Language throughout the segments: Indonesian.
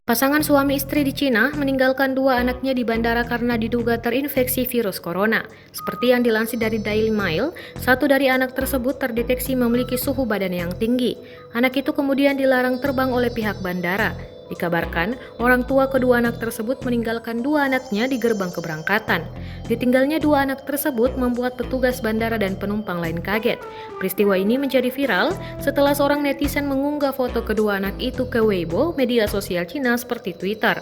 Pasangan suami istri di Cina meninggalkan dua anaknya di bandara karena diduga terinfeksi virus corona. Seperti yang dilansir dari Daily Mail, satu dari anak tersebut terdeteksi memiliki suhu badan yang tinggi. Anak itu kemudian dilarang terbang oleh pihak bandara. Dikabarkan, orang tua kedua anak tersebut meninggalkan dua anaknya di gerbang keberangkatan. Ditinggalnya dua anak tersebut membuat petugas bandara dan penumpang lain kaget. Peristiwa ini menjadi viral setelah seorang netizen mengunggah foto kedua anak itu ke Weibo, media sosial Cina seperti Twitter.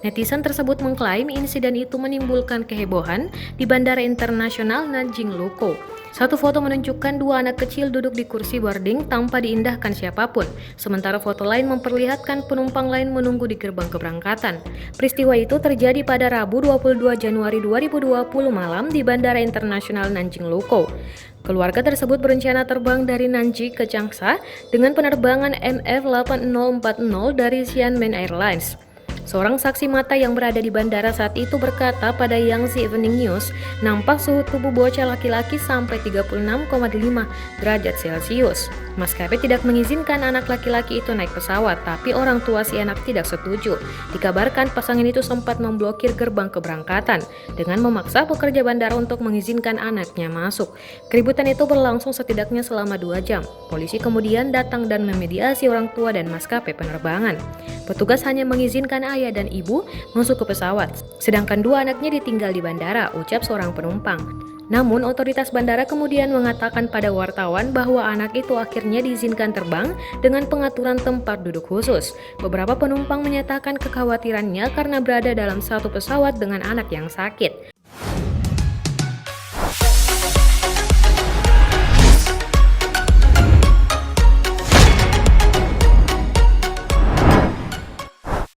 Netizen tersebut mengklaim insiden itu menimbulkan kehebohan di Bandara Internasional Nanjing Lukou. Satu foto menunjukkan dua anak kecil duduk di kursi boarding tanpa diindahkan siapapun, sementara foto lain memperlihatkan penumpang lain menunggu di gerbang keberangkatan. Peristiwa itu terjadi pada Rabu 22 Januari 2020 malam di Bandara Internasional Nanjing Lukou. Keluarga tersebut berencana terbang dari Nanjing ke Changsha dengan penerbangan MF8040 dari Xiamen Airlines. Seorang saksi mata yang berada di bandara saat itu berkata pada Yangtze Evening News, nampak suhu tubuh bocah laki-laki sampai 36,5 derajat Celcius. Maskapai tidak mengizinkan anak laki-laki itu naik pesawat, tapi orang tua si anak tidak setuju. Dikabarkan pasangan itu sempat memblokir gerbang keberangkatan dengan memaksa pekerja bandara untuk mengizinkan anaknya masuk. Keributan itu berlangsung setidaknya selama 2 jam. Polisi kemudian datang dan memediasi orang tua dan maskapai penerbangan. Petugas hanya mengizinkan ayah dan ibu masuk ke pesawat, sedangkan dua anaknya ditinggal di bandara, ucap seorang penumpang. Namun, otoritas bandara kemudian mengatakan pada wartawan bahwa anak itu akhirnya diizinkan terbang dengan pengaturan tempat duduk khusus. Beberapa penumpang menyatakan kekhawatirannya karena berada dalam satu pesawat dengan anak yang sakit.